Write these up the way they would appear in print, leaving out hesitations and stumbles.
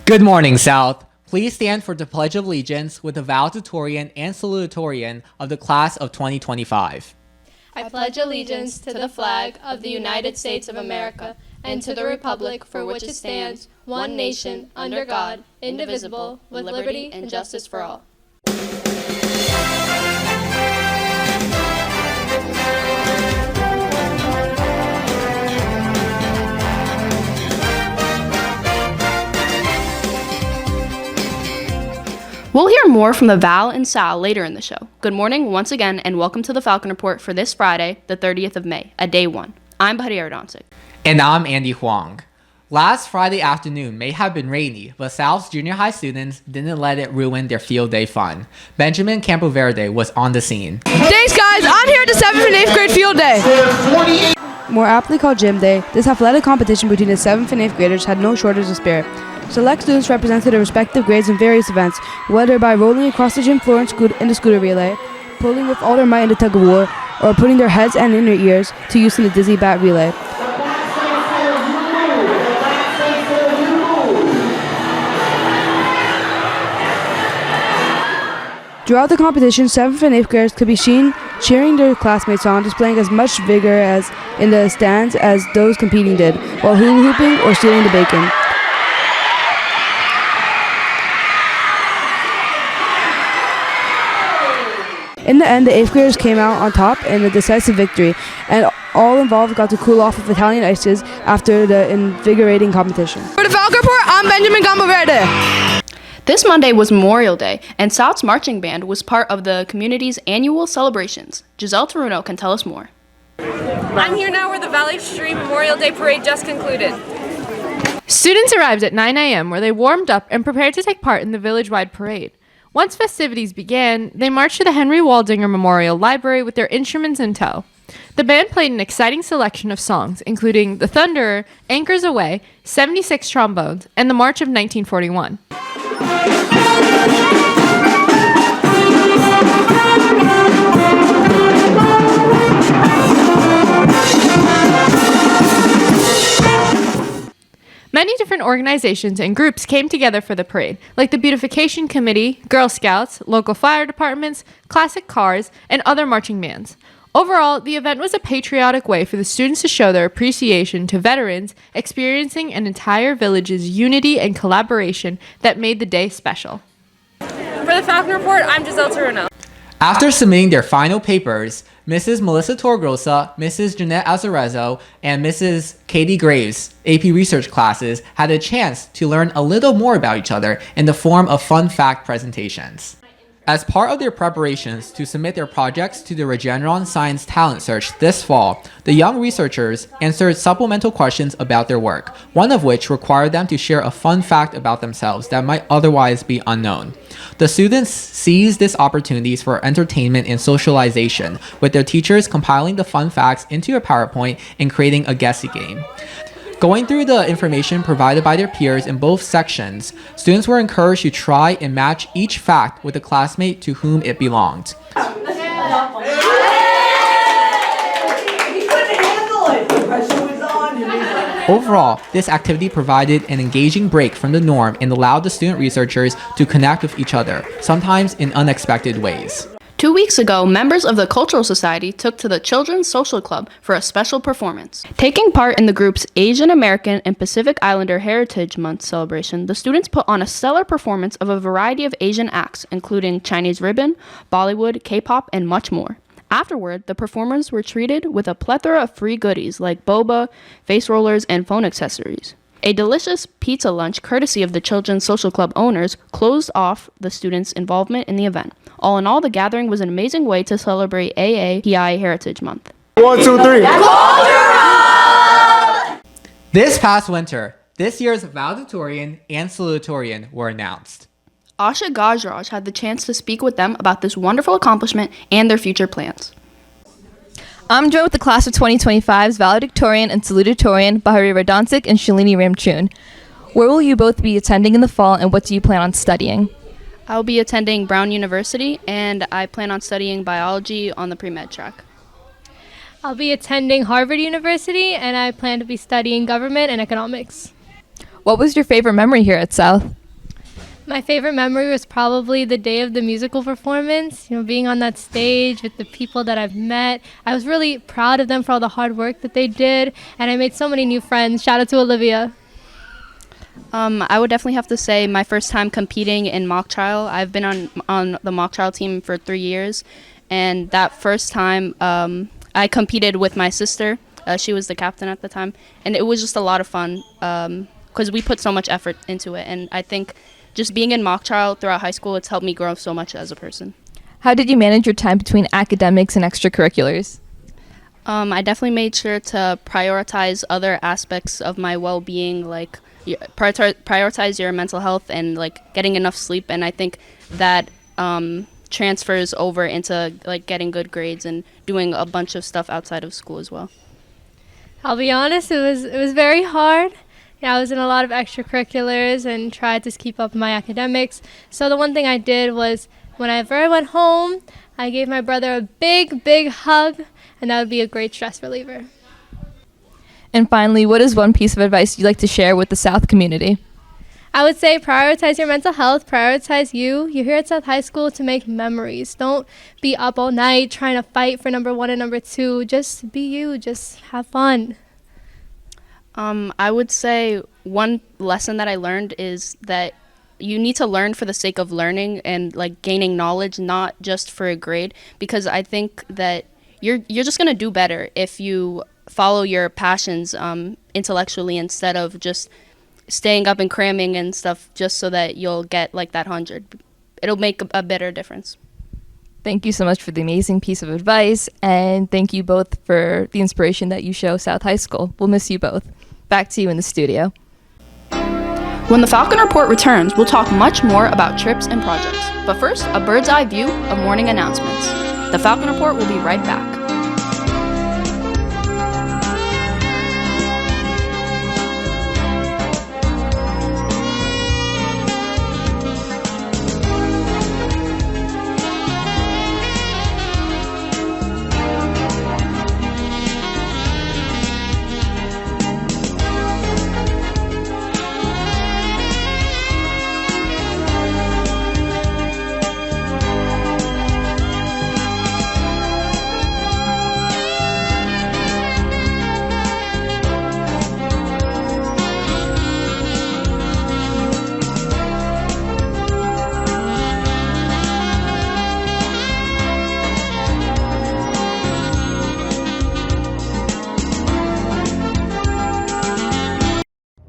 Good morning, South. Please stand for the Pledge of Allegiance with the Valedictorian and Salutatorian of the Class of 2025. I pledge allegiance to the flag of the United States of America and to the republic for which it stands, one nation, under God, indivisible, with liberty and justice for all. We'll hear more from the Val and Sal later in the show. Good morning once again, and welcome to the Falcon Report for this Friday, the 30th of May, a day one. I'm Valedictorian. And I'm Andy Huang. Last Friday afternoon may have been rainy, but South's junior high students didn't let it ruin their field day fun. Benjamin Campoverde was on the scene. Thanks, guys. I'm here at the 7th and 8th grade field day. More aptly called Gym Day, this athletic competition between the 7th and 8th graders had no shortage of spirit. Select students represented their respective grades in various events, whether by rolling across the gym floor in the scooter relay, pulling with all their might in the tug of war, or putting their heads and inner ears to use in the dizzy bat relay. Throughout the competition, 7th and 8th graders could be seen cheering their classmates on, displaying as much vigor as in the stands as those competing did, while hula hooping or stealing the bacon. In the end, the 8th graders came out on top in a decisive victory, and all involved got to cool off with Italian ices after the invigorating competition. For the Falcon Report, I'm Benjamin Campoverde. This Monday was Memorial Day, and South's marching band was part of the community's annual celebrations. Giselle Taruno can tell us more. I'm here now where the Valedictorian Memorial Day Parade just concluded. Students arrived at 9 a.m. where they warmed up and prepared to take part in the village-wide parade. Once festivities began, they marched to the Henry Waldinger Memorial Library with their instruments in tow. The band played an exciting selection of songs, including The Thunderer, Anchors Away, 76 Trombones, and the March of 1941. Many different organizations and groups came together for the parade, like the Beautification Committee, Girl Scouts, local fire departments, classic cars, and other marching bands. Overall, the event was a patriotic way for the students to show their appreciation to veterans experiencing an entire village's unity and collaboration that made the day special. For the Falcon Report, I'm Giselle Taruno. After submitting their final papers, Mrs. Melissa Torgrosa, Mrs. Jeanette Azarezo, and Mrs. Katie Graves' AP Research classes had a chance to learn a little more about each other in the form of fun fact presentations. As part of their preparations to submit their projects to the Regeneron Science Talent Search this fall, the young researchers answered supplemental questions about their work, one of which required them to share a fun fact about themselves that might otherwise be unknown. The students seized these opportunities for entertainment and socialization, with their teachers compiling the fun facts into a PowerPoint and creating a guessing game. Going through the information provided by their peers in both sections, students were encouraged to try and match each fact with the classmate to whom it belonged. Overall, this activity provided an engaging break from the norm and allowed the student researchers to connect with each other, sometimes in unexpected ways. 2 weeks ago, members of the Cultural Society took to the Children's Social Club for a special performance. Taking part in the group's Asian American and Pacific Islander Heritage Month celebration, the students put on a stellar performance of a variety of Asian acts, including Chinese ribbon, Bollywood, K-pop, and much more. Afterward, the performers were treated with a plethora of free goodies like boba, face rollers, and phone accessories. A delicious pizza lunch courtesy of the Children's Social Club owners closed off the students' involvement in the event. All in all, the gathering was an amazing way to celebrate AAPI Heritage Month. 1, 2, 3. This past winter, this year's Valedictorian and Salutatorian were announced. Asha Gajraj had the chance to speak with them about this wonderful accomplishment and their future plans. I'm joined with the class of 2025's Valedictorian and Salutatorian Bahari Radansik and Shalini Ramchun. Where will you both be attending in the fall, and what do you plan on studying? I'll be attending Brown University, and I plan on studying biology on the pre-med track. I'll be attending Harvard University, and I plan to be studying government and economics. What was your favorite memory here at South? My favorite memory was probably the day of the musical performance, being on that stage with the people that I've met. I was really proud of them for all the hard work that they did, and I made so many new friends. Shout out to Olivia. I would definitely have to say my first time competing in mock trial. I've been on the mock trial team for 3 years, and that first time I competed with my sister. She was the captain at the time, and it was just a lot of fun because we put so much effort into it, and I think just being in mock trial throughout high school, it's helped me grow so much as a person. How did you manage your time between academics and extracurriculars? I definitely made sure to prioritize other aspects of my well-being, like prioritize your mental health and like getting enough sleep, and I think that transfers over into like getting good grades and doing a bunch of stuff outside of school as well. I'll be honest, it was very hard. I was in a lot of extracurriculars and tried to keep up my academics. So the one thing I did was whenever I went home, I gave my brother a big, big hug, and that would be a great stress reliever. And finally, what is one piece of advice you'd like to share with the South community? I would say prioritize your mental health, prioritize you. You're here at South High School to make memories. Don't be up all night trying to fight for number 1 and number 2. Just be you, just have fun. I would say one lesson that I learned is that you need to learn for the sake of learning and like gaining knowledge, not just for a grade, because I think that you're just going to do better if you follow your passions intellectually instead of just staying up and cramming and stuff just so that you'll get like that 100. It'll make a better difference. Thank you so much for the amazing piece of advice, and thank you both for the inspiration that you show South High School. We'll miss you both. Back to you in the studio. When the Falcon Report returns, we'll talk much more about trips and projects. But first, a bird's eye view of morning announcements. The Falcon Report will be right back.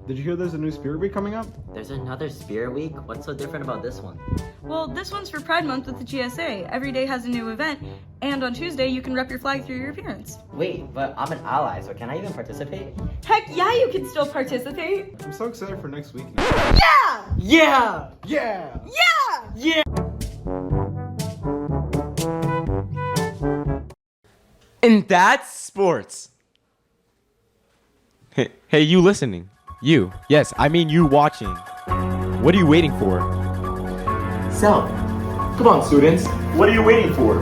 Did you hear there's a new Spirit Week coming up? There's another Spirit Week? What's so different about this one? Well, this one's for Pride Month with the GSA. Every day has a new event, and on Tuesday you can rep your flag through your appearance. Wait, but I'm an ally, so can I even participate? Heck yeah, you can still participate! I'm so excited for next week now. Yeah! Yeah! Yeah! Yeah! Yeah! And that's sports. Hey, you listening? You. Yes, I mean you watching. What are you waiting for? So, come on students, what are you waiting for?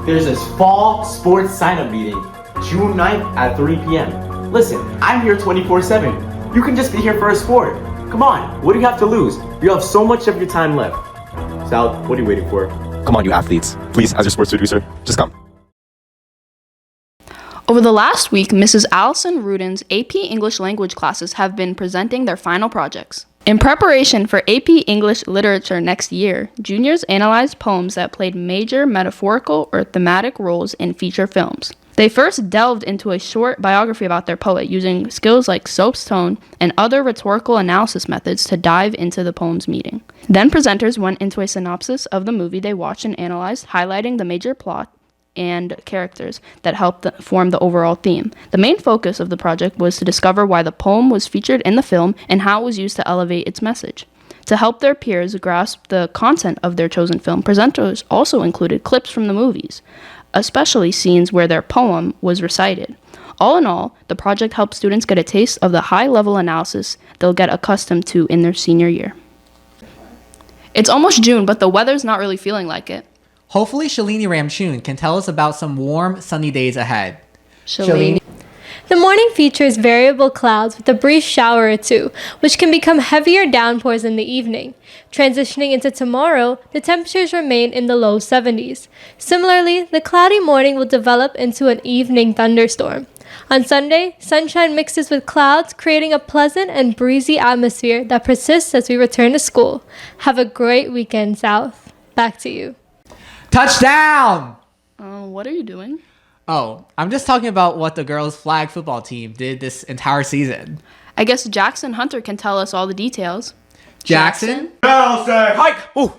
There's this fall sports sign-up meeting, June 9th at 3 p.m. Listen, I'm here 24/7. You can just be here for a sport. Come on, what do you have to lose? You have so much of your time left. Sal, what are you waiting for? Come on, you athletes. Please, as your sports producer, just come. Over the last week, Mrs. Allison Rudin's AP English language classes have been presenting their final projects. In preparation for AP English literature next year, juniors analyzed poems that played major metaphorical or thematic roles in feature films. They first delved into a short biography about their poet using skills like soap's tone and other rhetorical analysis methods to dive into the poem's meaning. Then presenters went into a synopsis of the movie they watched and analyzed, highlighting the major plot and characters that helped form the overall theme. The main focus of the project was to discover why the poem was featured in the film and how it was used to elevate its message. To help their peers grasp the content of their chosen film, presenters also included clips from the movies, especially scenes where their poem was recited. All in all, the project helped students get a taste of the high-level analysis they'll get accustomed to in their senior year. It's almost June, but the weather's not really feeling like it. Hopefully Shalini Ramchun can tell us about some warm, sunny days ahead. Shalini. The morning features variable clouds with a brief shower or two, which can become heavier downpours in the evening. Transitioning into tomorrow, the temperatures remain in the low 70s. Similarly, the cloudy morning will develop into an evening thunderstorm. On Sunday, sunshine mixes with clouds, creating a pleasant and breezy atmosphere that persists as we return to school. Have a great weekend, South. Back to you. Touchdown! What are you doing? Oh, I'm just talking about what the girls' flag football team did this entire season. I guess Jackson Hunter can tell us all the details. Jackson? Hike! Ooh.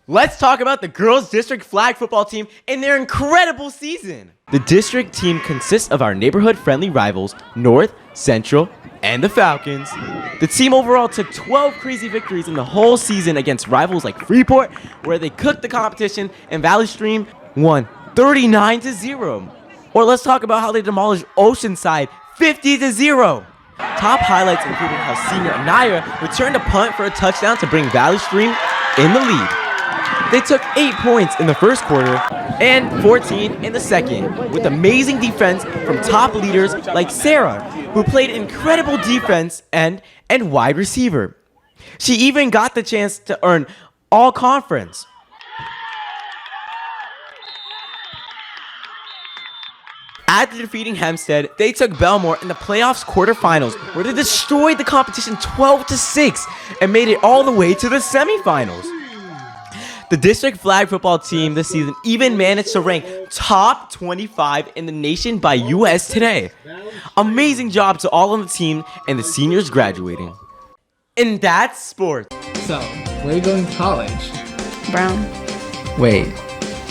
Let's talk about the girls' district flag football team and their incredible season. The district team consists of our neighborhood-friendly rivals, North, Central, and the Falcons. The team overall took 12 crazy victories in the whole season against rivals like Freeport, where they cooked the competition, and Valley Stream won 39-0. Or let's talk about how they demolished Oceanside 50-0. Top highlights included how senior Anaya returned a punt for a touchdown to bring Valley Stream in the lead. They took 8 points in the first quarter and 14 in the second, with amazing defense from top leaders like Sarah, who played incredible defense and wide receiver. She even got the chance to earn all conference. After defeating Hempstead, they took Belmore in the playoffs quarterfinals, where they destroyed the competition 12-6 and made it all the way to the semifinals. The district flag football team this season even managed to rank top 25 in the nation by US Today. Amazing job to all on the team and the seniors graduating. And that's sports. So, where are you going to college? Brown. Wait,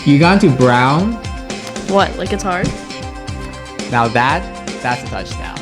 you got into Brown? What, like it's hard? Now that's a touchdown.